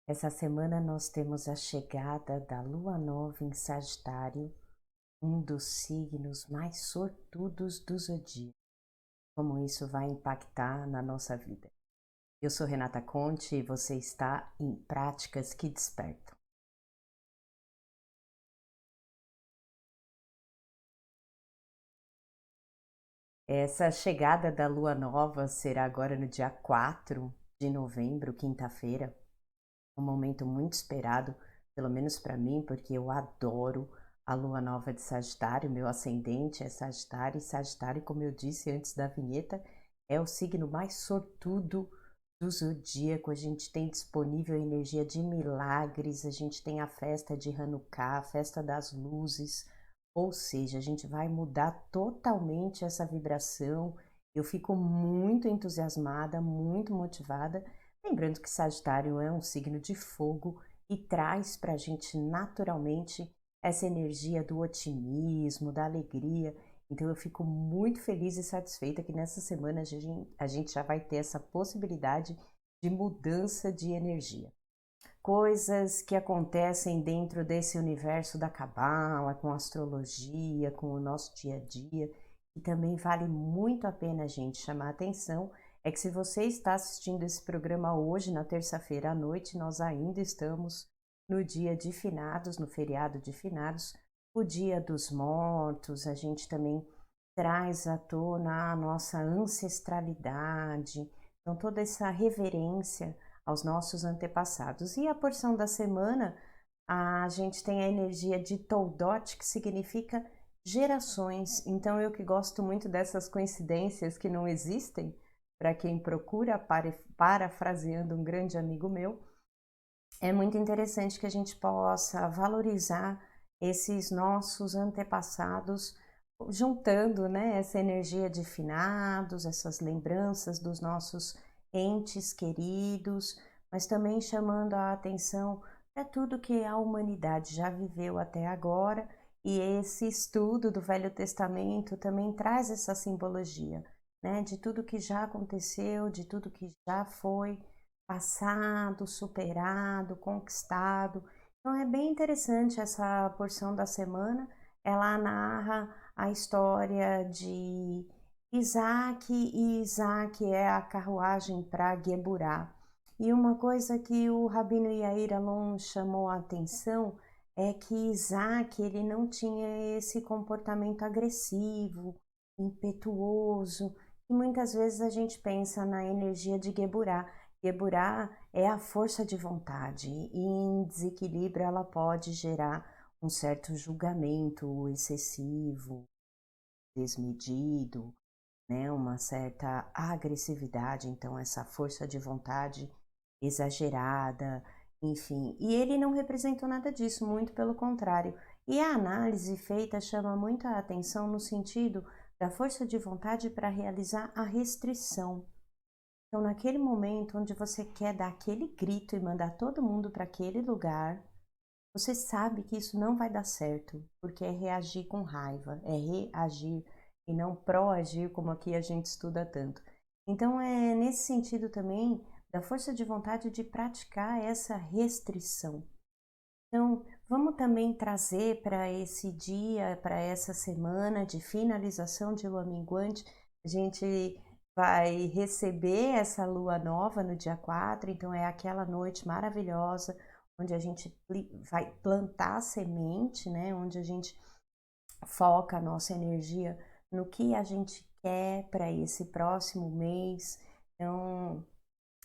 Essa semana nós temos a chegada da lua nova em Sagitário, um dos signos mais sortudos do zodíaco. Como isso vai impactar na nossa vida? Eu sou Renata Conte e você está em Práticas que Despertam. Essa chegada da lua nova será agora no dia 4 de novembro, quinta-feira. Um momento muito esperado, pelo menos para mim, porque eu adoro a lua nova de Sagitário, meu ascendente é Sagitário, e Sagitário, como eu disse antes da vinheta, é o signo mais sortudo do zodíaco. A gente tem disponível a energia de milagres, a gente tem a festa de Hanukkah, a festa das luzes, ou seja, a gente vai mudar totalmente essa vibração. Eu fico muito entusiasmada, muito motivada. Lembrando que Sagitário é um signo de fogo e traz para a gente naturalmente essa energia do otimismo, da alegria. Então eu fico muito feliz e satisfeita que nessa semana a gente já vai ter essa possibilidade de mudança de energia. Coisas que acontecem dentro desse universo da cabala, com astrologia, com o nosso dia a dia, e também vale muito a pena a gente chamar a atenção, é que se você está assistindo esse programa hoje, na terça-feira à noite, nós ainda estamos no dia de finados, no feriado de finados, o dia dos mortos. A gente também traz à tona a nossa ancestralidade, então toda essa reverência aos nossos antepassados. E a porção da semana, a gente tem a energia de Toldot, que significa gerações. Então, eu que gosto muito dessas coincidências que não existem, para quem procura, parafraseando um grande amigo meu, é muito interessante que a gente possa valorizar esses nossos antepassados, juntando, né, essa energia de finados, essas lembranças dos nossos entes queridos, mas também chamando a atenção para tudo que a humanidade já viveu até agora, e esse estudo do Velho Testamento também traz essa simbologia, né, de tudo que já aconteceu, de tudo que já foi passado, superado, conquistado. Então é bem interessante essa porção da semana. Ela narra a história de Isaac, e Isaac é a carruagem para Geburá. E uma coisa que o Rabino Yair Alon chamou a atenção é que Isaac ele não tinha esse comportamento agressivo, impetuoso, e muitas vezes a gente pensa na energia de Geburá. Geburá é a força de vontade, e em desequilíbrio ela pode gerar um certo julgamento excessivo, desmedido, né? Uma certa agressividade, então essa força de vontade exagerada, enfim. E ele não representou nada disso, muito pelo contrário. E a análise feita chama muito a atenção no sentido da força de vontade para realizar a restrição. Então, naquele momento onde você quer dar aquele grito e mandar todo mundo para aquele lugar, você sabe que isso não vai dar certo, porque é reagir com raiva, é reagir e não proagir, como aqui a gente estuda tanto. Então, é nesse sentido também da força de vontade de praticar essa restrição. Então, vamos também trazer para esse dia, para essa semana de finalização de lua minguante, a gente vai receber essa lua nova no dia 4, então é aquela noite maravilhosa onde a gente vai plantar a semente, né? Onde a gente foca a nossa energia no que a gente quer para esse próximo mês. Então,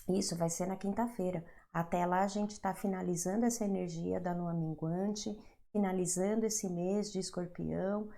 isso vai ser na quinta-feira. Até lá a gente está finalizando essa energia da lua minguante, finalizando esse mês de Escorpião,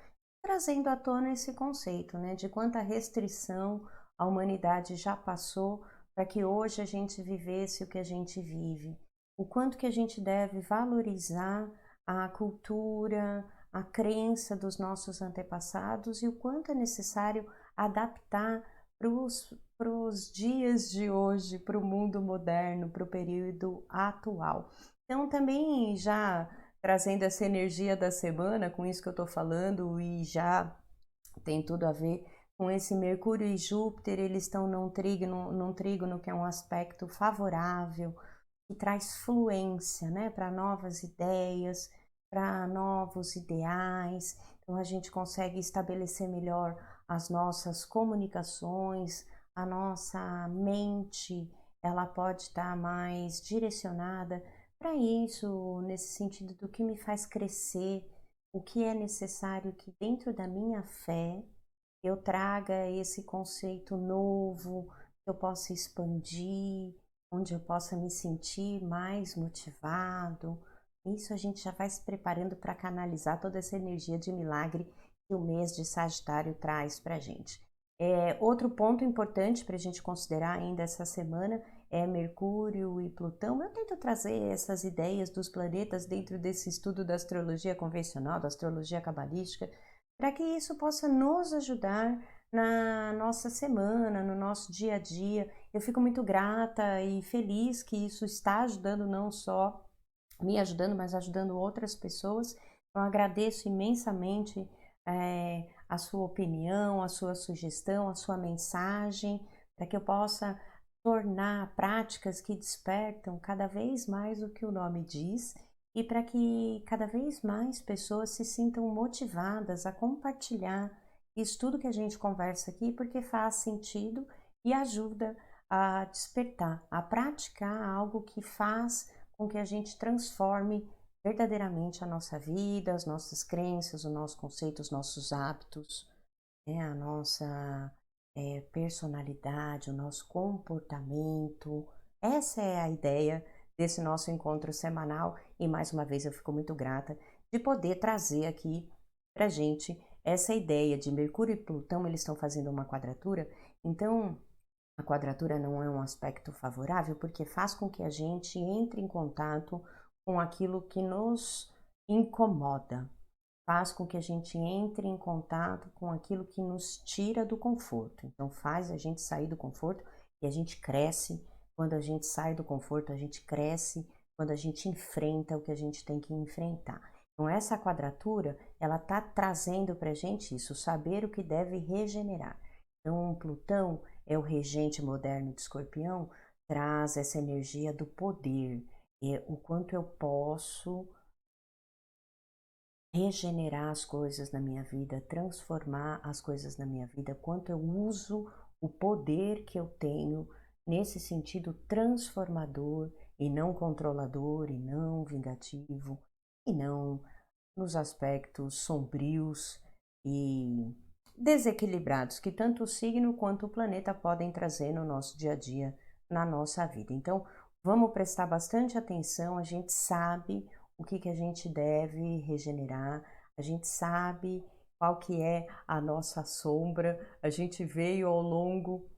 trazendo à tona esse conceito, né, de quanta restrição a humanidade já passou para que hoje a gente vivesse o que a gente vive. O quanto que a gente deve valorizar a cultura, a crença dos nossos antepassados, e o quanto é necessário adaptar para os dias de hoje, para o mundo moderno, para o período atual. Então, também já trazendo essa energia da semana, com isso que eu estou falando, e já tem tudo a ver com esse Mercúrio e Júpiter, eles estão num trígono que é um aspecto favorável, que traz fluência, né, para novas ideias, para novos ideais. Então a gente consegue estabelecer melhor as nossas comunicações, a nossa mente, ela pode estar mais direcionada para isso, nesse sentido do que me faz crescer, o que é necessário que dentro da minha fé eu traga esse conceito novo, que eu possa expandir, onde eu possa me sentir mais motivado. Isso a gente já vai se preparando para canalizar toda essa energia de milagre que o mês de Sagitário traz para a gente. Outro ponto importante para a gente considerar ainda essa semana é Mercúrio e Plutão. Eu tento trazer essas ideias dos planetas dentro desse estudo da astrologia convencional, da astrologia cabalística, para que isso possa nos ajudar na nossa semana, no nosso dia a dia. Eu fico muito grata e feliz que isso está ajudando, não só me ajudando, mas ajudando outras pessoas. Eu agradeço imensamente a sua opinião, a sua sugestão, a sua mensagem, para que eu possa tornar práticas que despertam cada vez mais o que o nome diz e para que cada vez mais pessoas se sintam motivadas a compartilhar isso tudo que a gente conversa aqui, porque faz sentido e ajuda a despertar, a praticar algo que faz com que a gente transforme verdadeiramente a nossa vida, as nossas crenças, o nosso conceito, os nossos hábitos, né, a nossa personalidade, o nosso comportamento. Essa é a ideia desse nosso encontro semanal e mais uma vez eu fico muito grata de poder trazer aqui pra gente essa ideia de Mercúrio e Plutão, eles estão fazendo uma quadratura, então a quadratura não é um aspecto favorável porque faz com que a gente entre em contato com aquilo que nos incomoda, faz com que a gente entre em contato com aquilo que nos tira do conforto. Então faz a gente sair do conforto e a gente cresce quando a gente sai do conforto, a gente cresce quando a gente enfrenta o que a gente tem que enfrentar. Então essa quadratura, ela tá trazendo pra gente isso, saber o que deve regenerar. Então Plutão é o regente moderno de Escorpião, traz essa energia do poder, o quanto eu posso regenerar as coisas na minha vida, transformar as coisas na minha vida, quanto eu uso o poder que eu tenho nesse sentido transformador e não controlador e não vingativo e não nos aspectos sombrios e desequilibrados que tanto o signo quanto o planeta podem trazer no nosso dia a dia, na nossa vida. Então, vamos prestar bastante atenção, a gente sabe o que a gente deve regenerar, a gente sabe qual que é a nossa sombra, a gente veio ao longo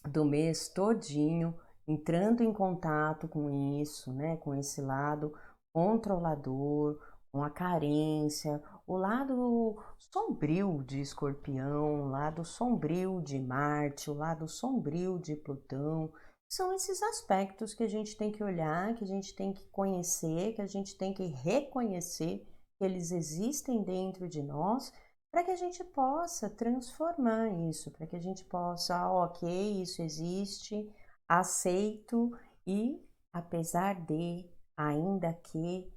do mês todinho entrando em contato com isso, né, com esse lado controlador, com a carência, o lado sombrio de Escorpião, o lado sombrio de Marte, o lado sombrio de Plutão. São esses aspectos que a gente tem que olhar, que a gente tem que conhecer, que a gente tem que reconhecer que eles existem dentro de nós para que a gente possa transformar isso, para que a gente possa, ok, isso existe, aceito e, apesar de, ainda que,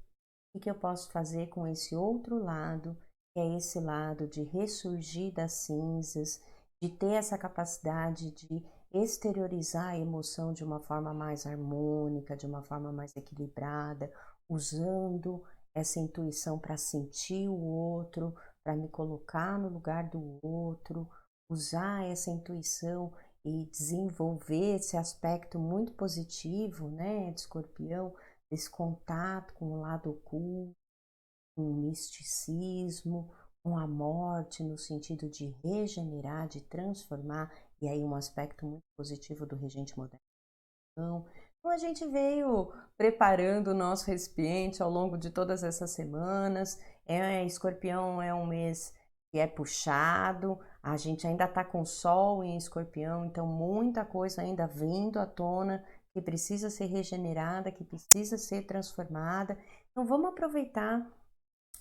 o que eu posso fazer com esse outro lado, que é esse lado de ressurgir das cinzas, de ter essa capacidade de exteriorizar a emoção de uma forma mais harmônica, de uma forma mais equilibrada, usando essa intuição para sentir o outro, para me colocar no lugar do outro, usar essa intuição e desenvolver esse aspecto muito positivo, né, de Escorpião, desse contato com o lado oculto, com o misticismo, com a morte no sentido de regenerar, de transformar, e aí um aspecto muito positivo do regente moderno. Então a gente veio preparando o nosso recipiente ao longo de todas essas semanas. Escorpião é um mês que é puxado, a gente ainda está com sol em Escorpião, então muita coisa ainda vindo à tona que precisa ser regenerada, que precisa ser transformada. Então vamos aproveitar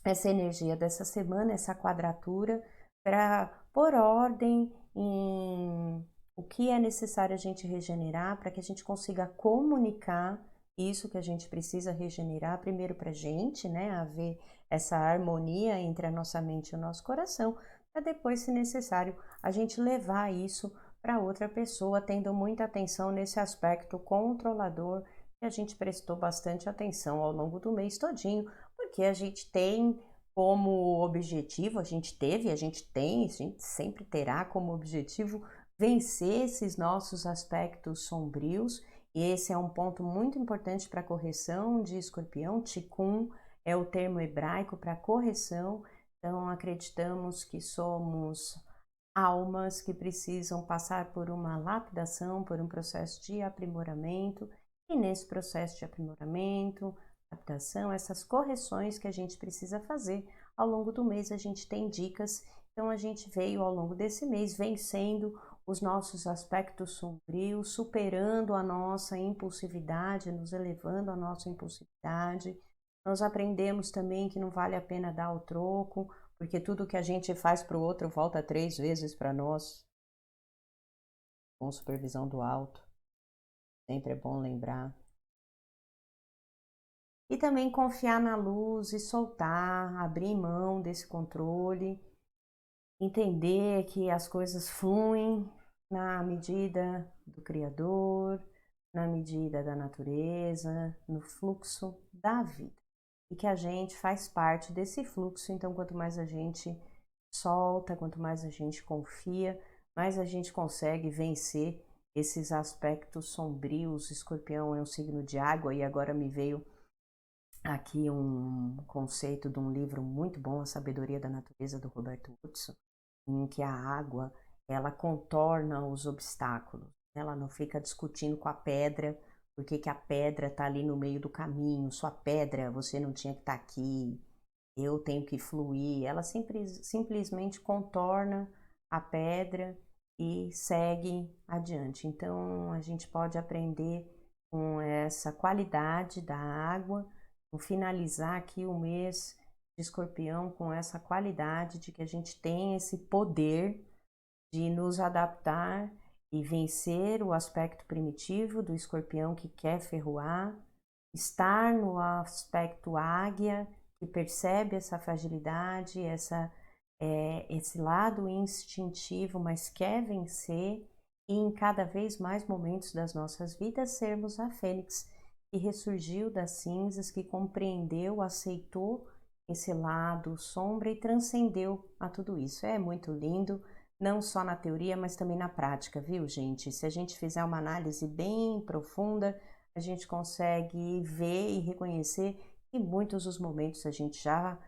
essa energia dessa semana, essa quadratura, para pôr ordem em o que é necessário a gente regenerar, para que a gente consiga comunicar Isso que a gente precisa regenerar primeiro para a gente, né? Haver essa harmonia entre a nossa mente e o nosso coração, para depois, se necessário, a gente levar isso para outra pessoa, tendo muita atenção nesse aspecto controlador que a gente prestou bastante atenção ao longo do mês todinho, porque a gente tem como objetivo, a gente teve, a gente tem, a gente sempre terá como objetivo vencer esses nossos aspectos sombrios, e esse é um ponto muito importante para correção de escorpião. Tikkun é o termo hebraico para correção, então acreditamos que somos almas que precisam passar por uma lapidação, por um processo de aprimoramento, e nesse processo de aprimoramento, adaptação, essas correções que a gente precisa fazer ao longo do mês, a gente tem dicas. Então a gente veio ao longo desse mês vencendo os nossos aspectos sombrios, superando a nossa impulsividade, nos elevando a nossa impulsividade. Nós aprendemos também que não vale a pena dar o troco, porque tudo que a gente faz para o outro volta 3 vezes para nós, com supervisão do alto. Sempre é bom lembrar. E também confiar na luz e soltar, abrir mão desse controle, entender que as coisas fluem na medida do Criador, na medida da natureza, no fluxo da vida. E que a gente faz parte desse fluxo, então quanto mais a gente solta, quanto mais a gente confia, mais a gente consegue vencer esses aspectos sombrios. Escorpião é um signo de água, e agora me veio aqui um conceito de um livro muito bom, A Sabedoria da Natureza, do Roberto Hudson, em que a água, ela contorna os obstáculos, ela não fica discutindo com a pedra, porque que a pedra está ali no meio do caminho, sua pedra, você não tinha que estar aqui, eu tenho que fluir. Ela simplesmente contorna a pedra e segue adiante. Então a gente pode aprender com essa qualidade da água. Vou finalizar aqui o mês de Escorpião com essa qualidade de que a gente tem esse poder de nos adaptar e vencer o aspecto primitivo do escorpião que quer ferroar, estar no aspecto águia, que percebe essa fragilidade, esse lado instintivo, mas quer vencer, e em cada vez mais momentos das nossas vidas sermos a fênix que ressurgiu das cinzas, que compreendeu, aceitou esse lado sombra e transcendeu a tudo isso. É muito lindo, não só na teoria, mas também na prática, viu, gente? Se a gente fizer uma análise bem profunda, a gente consegue ver e reconhecer que em muitos dos momentos a gente já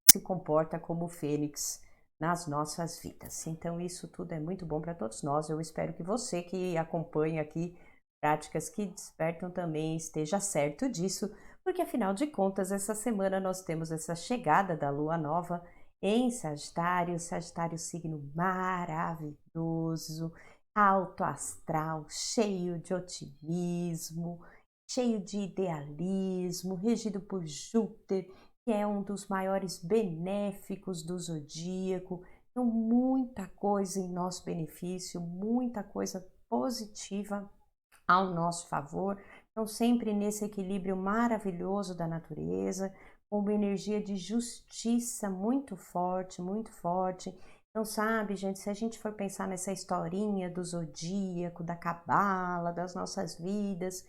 se comporta como fênix nas nossas vidas. Então isso tudo é muito bom para todos nós. Eu espero que você que acompanha aqui práticas que despertam também esteja certo disso, porque afinal de contas essa semana nós temos essa chegada da lua nova em Sagitário, Sagitário signo maravilhoso, alto astral, cheio de otimismo, cheio de idealismo, regido por Júpiter, que é um dos maiores benéficos do zodíaco. Então, muita coisa em nosso benefício, muita coisa positiva ao nosso favor. Então, sempre nesse equilíbrio maravilhoso da natureza, com uma energia de justiça muito forte, muito forte. Então, sabe, gente, se a gente for pensar nessa historinha do zodíaco, da cabala, das nossas vidas,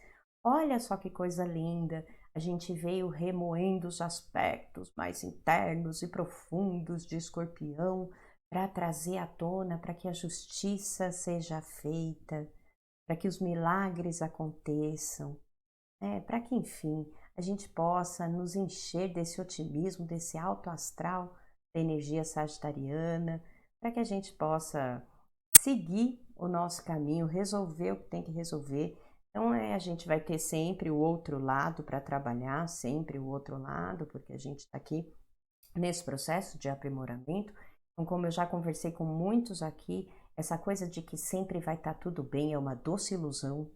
olha só que coisa linda. A gente veio remoendo os aspectos mais internos e profundos de Escorpião para trazer à tona, para que a justiça seja feita, para que os milagres aconteçam, para que, enfim, a gente possa nos encher desse otimismo, desse alto astral, da energia sagitariana, para que a gente possa seguir o nosso caminho, resolver o que tem que resolver. Então, a gente vai ter sempre o outro lado para trabalhar, sempre o outro lado, porque a gente está aqui nesse processo de aprimoramento. Então, como eu já conversei com muitos aqui, essa coisa de que sempre vai estar tudo bem é uma doce ilusão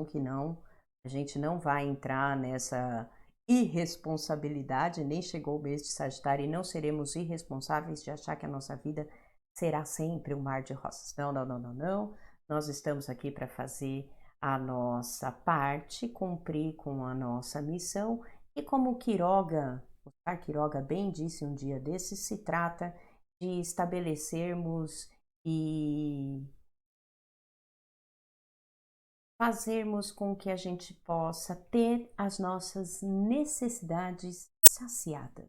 que não, a gente não vai entrar nessa irresponsabilidade, nem chegou o mês de Sagitário e não seremos irresponsáveis de achar que a nossa vida será sempre um mar de rosas. Não, não, não, não, não. Nós estamos aqui para fazer a nossa parte, cumprir com a nossa missão, e como Oscar Quiroga bem disse um dia desses, se trata de estabelecermos e fazermos com que a gente possa ter as nossas necessidades saciadas.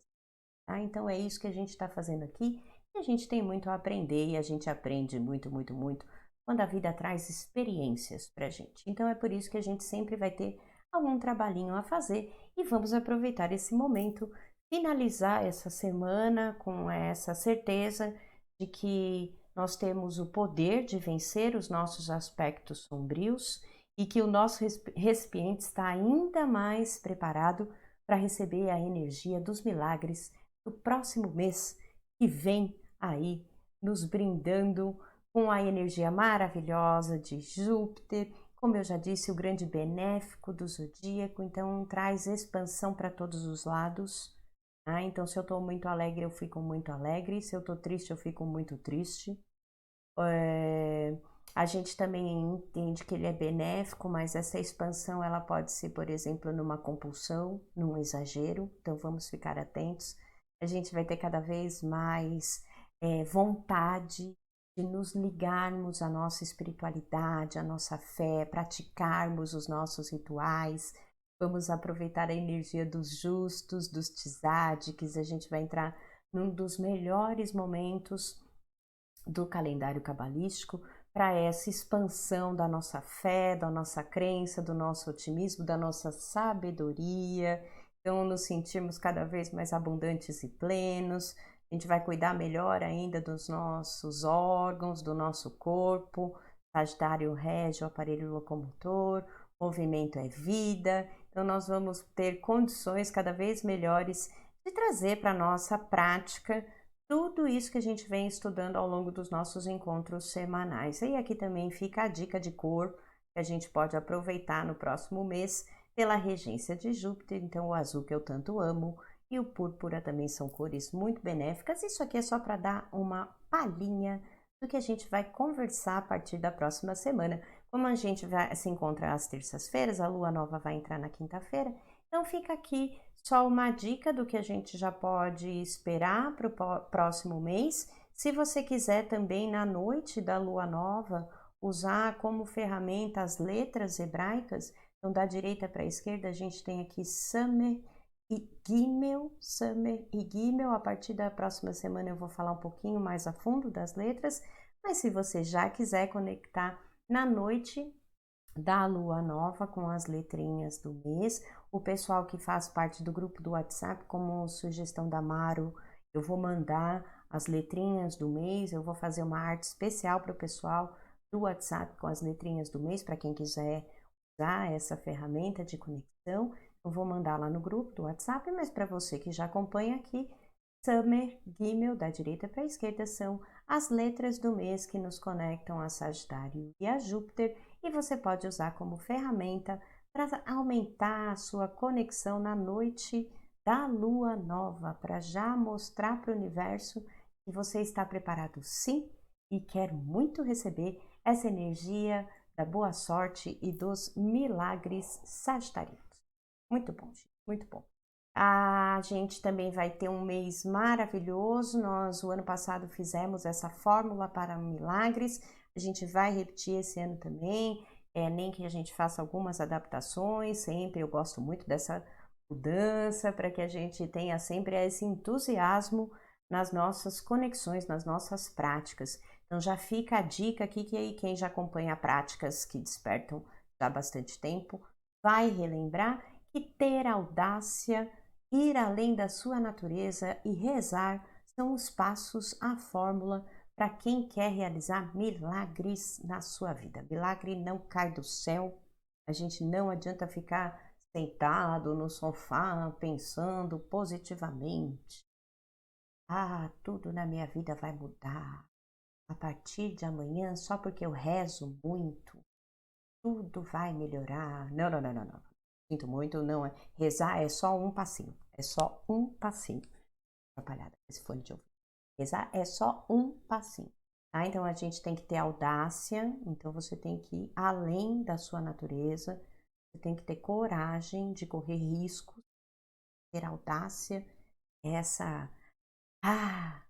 Tá? Então é isso que a gente está fazendo aqui, e a gente tem muito a aprender, e a gente aprende muito, muito, muito quando a vida traz experiências para a gente. Então é por isso que a gente sempre vai ter algum trabalhinho a fazer, e vamos aproveitar esse momento, finalizar essa semana com essa certeza de que nós temos o poder de vencer os nossos aspectos sombrios, e que o nosso recipiente está ainda mais preparado para receber a energia dos milagres do próximo mês, que vem aí nos brindando com a energia maravilhosa de Júpiter, como eu já disse, o grande benéfico do zodíaco, então traz expansão para todos os lados. Então, se eu estou muito alegre, eu fico muito alegre, se eu estou triste, eu fico muito triste. A gente também entende que ele é benéfico, mas essa expansão ela pode ser, por exemplo, numa compulsão, num exagero, então vamos ficar atentos. A gente vai ter cada vez mais vontade de nos ligarmos à nossa espiritualidade, à nossa fé, praticarmos os nossos rituais. Vamos aproveitar a energia dos justos, dos tzadikes, a gente vai entrar num dos melhores momentos do calendário cabalístico para essa expansão da nossa fé, da nossa crença, do nosso otimismo, da nossa sabedoria. Então, nos sentirmos cada vez mais abundantes e plenos. A gente vai cuidar melhor ainda dos nossos órgãos, do nosso corpo. Sagitário rege o aparelho locomotor, movimento é vida. Então, nós vamos ter condições cada vez melhores de trazer para a nossa prática tudo isso que a gente vem estudando ao longo dos nossos encontros semanais. E aqui também fica a dica de cor que a gente pode aproveitar no próximo mês pela regência de Júpiter. Então, o azul que eu tanto amo e o púrpura também são cores muito benéficas. Isso aqui é só para dar uma palhinha do que a gente vai conversar a partir da próxima semana. Como a gente se encontra às terças-feiras, a lua nova vai entrar na quinta-feira, então fica aqui só uma dica do que a gente já pode esperar para o próximo mês. Se você quiser também, na noite da lua nova, usar como ferramenta as letras hebraicas, então da direita para a esquerda a gente tem aqui Samer e Gimel. A partir da próxima semana eu vou falar um pouquinho mais a fundo das letras, mas se você já quiser conectar na noite da lua nova com as letrinhas do mês, o pessoal que faz parte do grupo do WhatsApp, como sugestão da Maru, eu vou mandar as letrinhas do mês, eu vou fazer uma arte especial para o pessoal do WhatsApp com as letrinhas do mês, para quem quiser usar essa ferramenta de conexão, eu vou mandar lá no grupo do WhatsApp, mas para você que já acompanha aqui, Samer, Gimel, da direita para a esquerda, são as letras do mês que nos conectam a Sagitário e a Júpiter, e você pode usar como ferramenta para aumentar a sua conexão na noite da lua nova, para já mostrar para o universo que você está preparado sim e quer muito receber essa energia da boa sorte e dos milagres sagitarianos. Muito bom, gente, muito bom. A gente também vai ter um mês maravilhoso. Nós, o ano passado, fizemos essa fórmula para milagres. A gente vai repetir esse ano também. Nem que a gente faça algumas adaptações, sempre eu gosto muito dessa mudança, para que a gente tenha sempre esse entusiasmo nas nossas conexões, nas nossas práticas. Então já fica a dica aqui que aí quem já acompanha práticas que despertam já há bastante tempo, vai relembrar que ter audácia, ir além da sua natureza e rezar são os passos, a fórmula para quem quer realizar milagres na sua vida. Milagre não cai do céu, a gente não adianta ficar sentado no sofá pensando positivamente. Tudo na minha vida vai mudar. A partir de amanhã, só porque eu rezo muito, tudo vai melhorar. Não, não, não, não, não. Sinto muito, não é. Rezar é só um passinho. É só um passinho. Atrapalhada esse fone de ouvido. Rezar é só um passinho. tá? Então a gente tem que ter audácia, então você tem que ir além da sua natureza, você tem que ter coragem de correr riscos, ter audácia, essa, ah,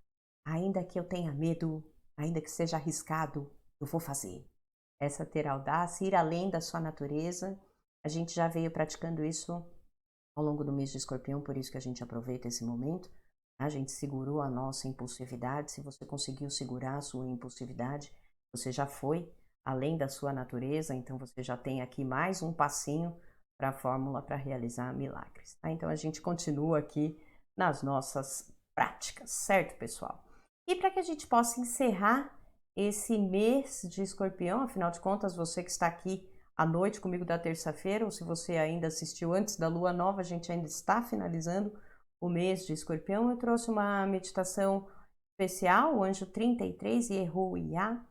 ainda que eu tenha medo, ainda que seja arriscado, eu vou fazer. Essa ter audácia, ir além da sua natureza. A gente já veio praticando isso ao longo do mês de Escorpião, por isso que a gente aproveita esse momento. A gente segurou a nossa impulsividade. Se você conseguiu segurar a sua impulsividade, você já foi além da sua natureza, então você já tem aqui mais um passinho para a fórmula para realizar milagres. Tá? Então a gente continua aqui nas nossas práticas, certo, pessoal? E para que a gente possa encerrar esse mês de Escorpião, afinal de contas, você que está aqui à noite comigo da terça-feira, ou se você ainda assistiu antes da lua nova, a gente ainda está finalizando o mês de Escorpião. Eu trouxe uma meditação especial, o anjo 33, Yehu-Yah,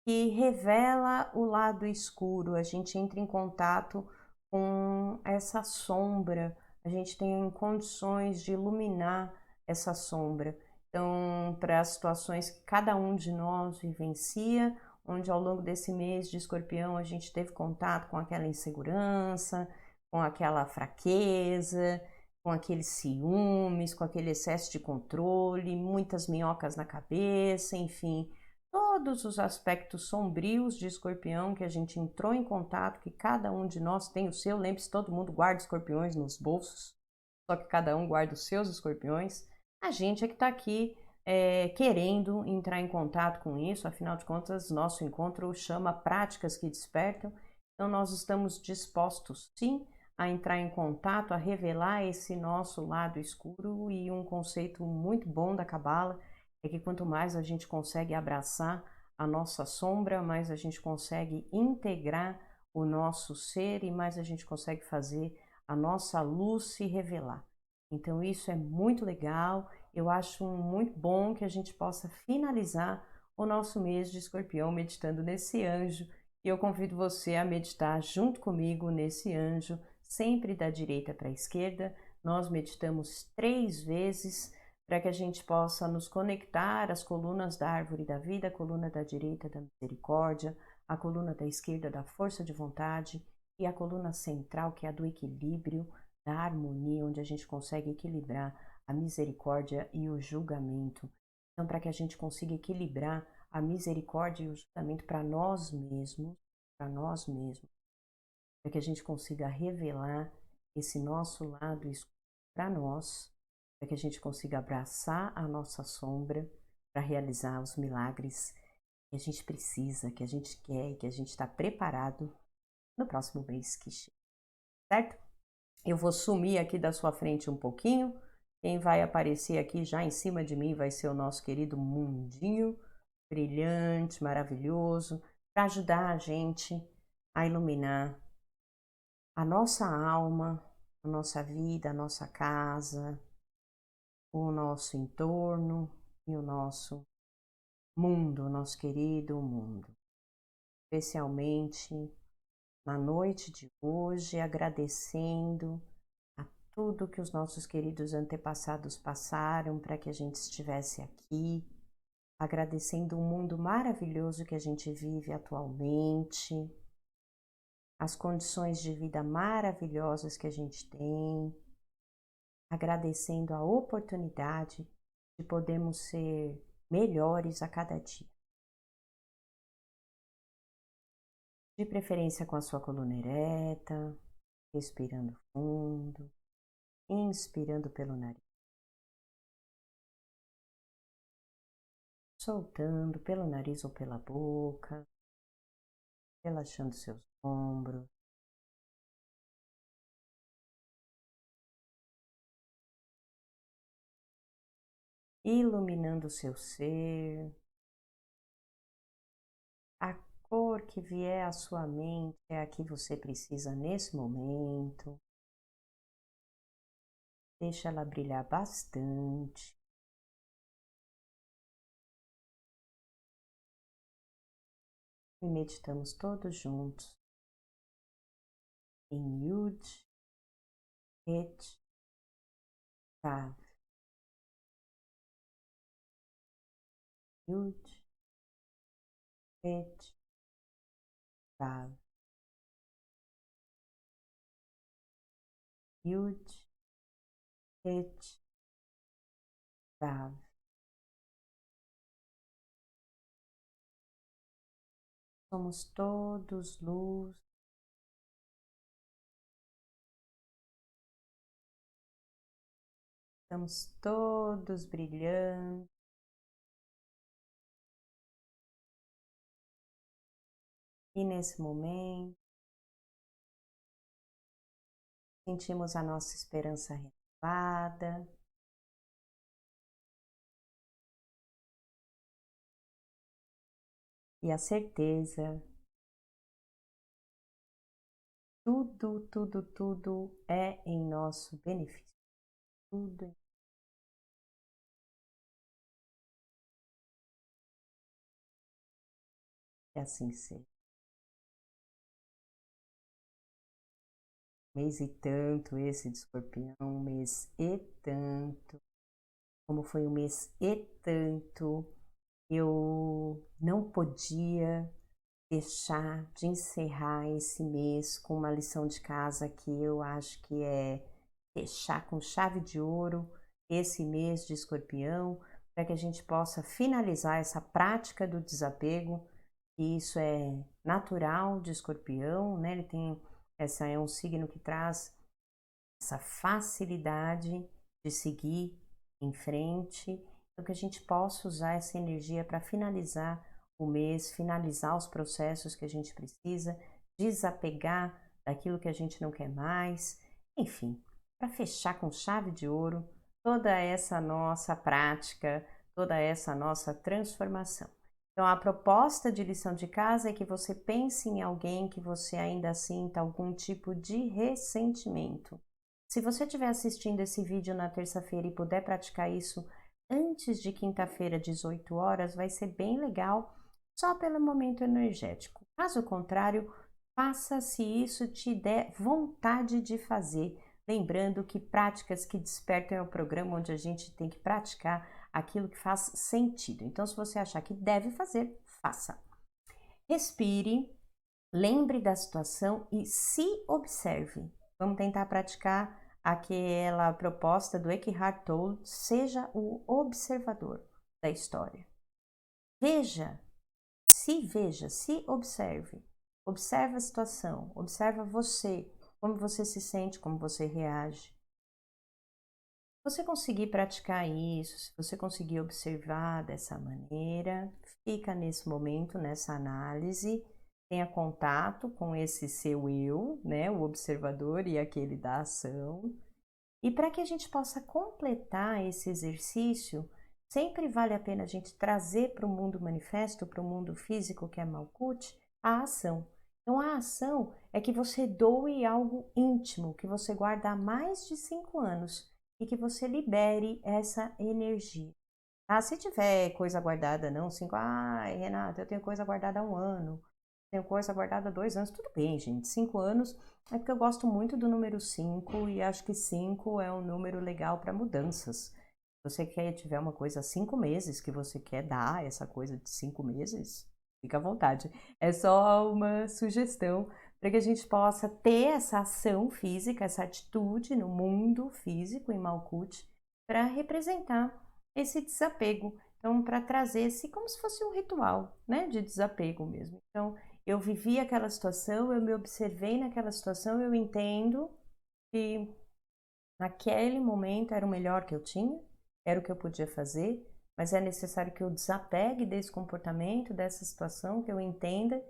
que revela o lado escuro. A gente entra em contato com essa sombra, a gente tem condições de iluminar essa sombra. Então, para as situações que cada um de nós vivencia, onde ao longo desse mês de Escorpião a gente teve contato com aquela insegurança, com aquela fraqueza, com aqueles ciúmes, com aquele excesso de controle, muitas minhocas na cabeça, enfim, todos os aspectos sombrios de Escorpião que a gente entrou em contato, que cada um de nós tem o seu. Lembre-se, todo mundo guarda escorpiões nos bolsos, só que cada um guarda os seus escorpiões. A gente é que está aqui querendo entrar em contato com isso, afinal de contas, nosso encontro chama Práticas que Despertam. Então, nós estamos dispostos, sim, a entrar em contato, a revelar esse nosso lado escuro. E um conceito muito bom da Cabala é que quanto mais a gente consegue abraçar a nossa sombra, mais a gente consegue integrar o nosso ser e mais a gente consegue fazer a nossa luz se revelar. Então isso é muito legal, eu acho muito bom que a gente possa finalizar o nosso mês de Escorpião meditando nesse anjo, e eu convido você a meditar junto comigo nesse anjo, sempre da direita para a esquerda. Nós meditamos 3 vezes para que a gente possa nos conectar às colunas da árvore da vida, a coluna da direita da misericórdia, a coluna da esquerda da força de vontade e a coluna central, que é a do equilíbrio, da harmonia, onde a gente consegue equilibrar a misericórdia e o julgamento. Então, para que a gente consiga equilibrar a misericórdia e o julgamento para nós mesmos, para que a gente consiga revelar esse nosso lado escuro para nós, para que a gente consiga abraçar a nossa sombra para realizar os milagres que a gente precisa, que a gente quer e que a gente está preparado no próximo mês que chega, certo? Eu vou sumir aqui da sua frente um pouquinho. Quem vai aparecer aqui já em cima de mim vai ser o nosso querido mundinho, brilhante, maravilhoso, para ajudar a gente a iluminar a nossa alma, a nossa vida, a nossa casa, o nosso entorno e o nosso mundo, o nosso querido mundo. Especialmente na noite de hoje, agradecendo a tudo que os nossos queridos antepassados passaram para que a gente estivesse aqui, agradecendo o mundo maravilhoso que a gente vive atualmente, as condições de vida maravilhosas que a gente tem, agradecendo a oportunidade de podermos ser melhores a cada dia. De preferência com a sua coluna ereta, respirando fundo, inspirando pelo nariz, soltando pelo nariz ou pela boca, relaxando seus ombros, iluminando o seu ser. A cor que vier à sua mente é a que você precisa nesse momento. Deixa ela brilhar bastante. E meditamos todos juntos em Yud, Et, Tav. Yud, Et, Vav. Yud, Et, Vav. Somos todos luz. Estamos todos brilhando. E nesse momento, sentimos a nossa esperança renovada. E a certeza, tudo é em nosso benefício. Tudo. Que assim seja. Mês e tanto esse de Escorpião, mês e tanto. Como foi um mês e tanto, eu não podia deixar de encerrar esse mês com uma lição de casa que eu acho que é fechar com chave de ouro esse mês de Escorpião, para que a gente possa finalizar essa prática do desapego. E isso é natural de Escorpião, né? Ele tem é um signo que traz essa facilidade de seguir em frente, para que a gente possa usar essa energia para finalizar o mês, finalizar os processos que a gente precisa, desapegar daquilo que a gente não quer mais, enfim, para fechar com chave de ouro toda essa nossa prática, toda essa nossa transformação. Então, a proposta de lição de casa é que você pense em alguém que você ainda sinta algum tipo de ressentimento. Se você estiver assistindo esse vídeo na terça-feira e puder praticar isso antes de quinta-feira, 18 horas, vai ser bem legal, só pelo momento energético. Caso contrário, faça se isso te der vontade de fazer. Lembrando que práticas que despertam é o programa onde a gente tem que praticar aquilo que faz sentido. Então, se você achar que deve fazer, faça. Respire, lembre da situação e se observe. Vamos tentar praticar aquela proposta do Eckhart Tolle, seja o observador da história. Veja, se observe. Observe a situação, observa você, como você se sente, como você reage. Se você conseguir praticar isso, se você conseguir observar dessa maneira, fica nesse momento, nessa análise, tenha contato com esse seu eu, né, o observador e aquele da ação. E para que a gente possa completar esse exercício, sempre vale a pena a gente trazer para o mundo manifesto, para o mundo físico, que é Malkuth, a ação. Então, a ação é que você doe algo íntimo, que você guarda há mais de 5 anos e que você libere essa energia. Ah, se tiver coisa guardada, não, 5, ai, Renata, eu tenho coisa guardada há 1 ano, tenho coisa guardada há 2 anos, tudo bem, gente. 5 anos é porque eu gosto muito do número 5 e acho que 5 é um número legal para mudanças. Se você tiver uma coisa há 5 meses que você quer dar essa coisa de 5 meses, fica à vontade. É só uma sugestão para que a gente possa ter essa ação física, essa atitude no mundo físico em Malkuth para representar esse desapego. Então, para trazer esse como se fosse um ritual, né, de desapego mesmo. Então, eu vivi aquela situação, eu me observei naquela situação, eu entendo que naquele momento era o melhor que eu tinha, era o que eu podia fazer, mas é necessário que eu desapegue desse comportamento, dessa situação, que eu entenda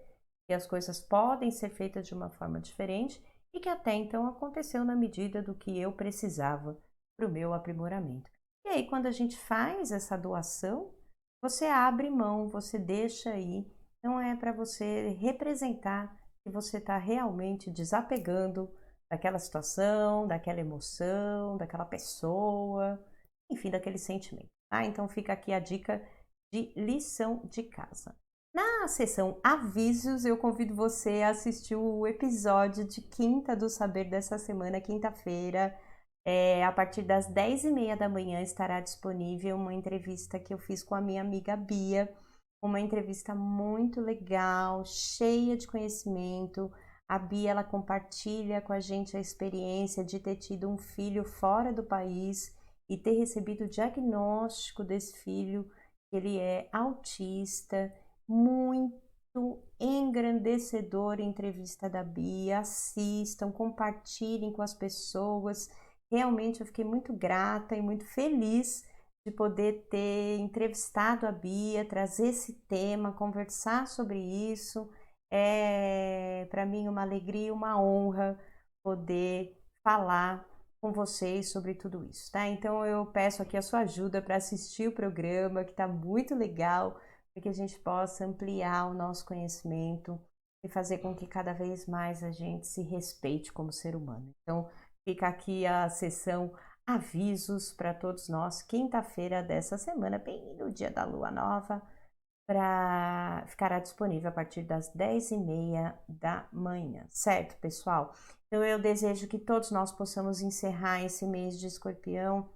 que as coisas podem ser feitas de uma forma diferente e que até então aconteceu na medida do que eu precisava para o meu aprimoramento. E aí, quando a gente faz essa doação, você abre mão, você deixa aí. Então, é para você representar que você está realmente desapegando daquela situação, daquela emoção, daquela pessoa, enfim, daquele sentimento. Tá? Então, fica aqui a dica de lição de casa. Na sessão avisos, eu convido você a assistir o episódio de quinta do Saber dessa semana, quinta-feira. A partir das 10h30 da manhã estará disponível uma entrevista que eu fiz com a minha amiga Bia. uma entrevista muito legal, cheia de conhecimento. A Bia, ela compartilha com a gente a experiência de ter tido um filho fora do país e ter recebido o diagnóstico desse filho, que ele é autista. Muito engrandecedora a entrevista da Bia. Assistam, compartilhem com as pessoas. Realmente eu fiquei muito grata e muito feliz de poder ter entrevistado a Bia, trazer esse tema, conversar sobre isso. É para mim uma alegria e uma honra poder falar com vocês sobre tudo isso, tá? Então eu peço aqui a sua ajuda para assistir o programa, que está muito legal, para que a gente possa ampliar o nosso conhecimento e fazer com que cada vez mais a gente se respeite como ser humano. Então fica aqui a sessão avisos para todos nós, quinta-feira dessa semana, bem no dia da lua nova, ficará disponível a partir das 10h30 da manhã, certo, pessoal? Então eu desejo que todos nós possamos encerrar esse mês de Escorpião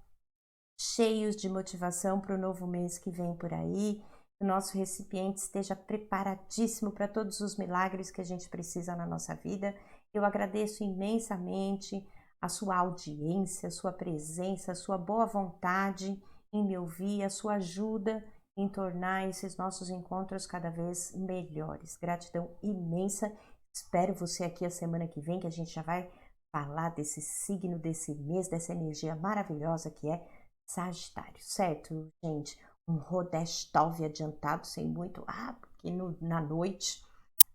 cheios de motivação para o novo mês que vem por aí, que o nosso recipiente esteja preparadíssimo para todos os milagres que a gente precisa na nossa vida. Eu agradeço imensamente a sua audiência, a sua presença, a sua boa vontade em me ouvir, a sua ajuda em tornar esses nossos encontros cada vez melhores. Gratidão imensa. Espero você aqui a semana que vem, que a gente já vai falar desse signo, desse mês, dessa energia maravilhosa que é Sagitário, certo, gente? Um Rodestov adiantado, sem muito. Porque na noite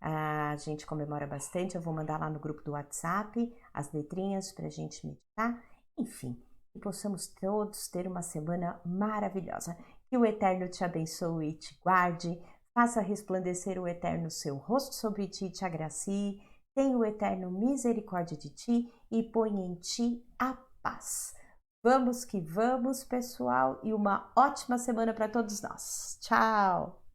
a gente comemora bastante. Eu vou mandar lá no grupo do WhatsApp as letrinhas para a gente meditar. Enfim, que possamos todos ter uma semana maravilhosa. Que o Eterno te abençoe e te guarde. Faça resplandecer o Eterno seu rosto sobre ti e te agracie. Tenha o Eterno misericórdia de ti e ponha em ti a paz. Vamos que vamos, pessoal, e uma ótima semana para todos nós. Tchau!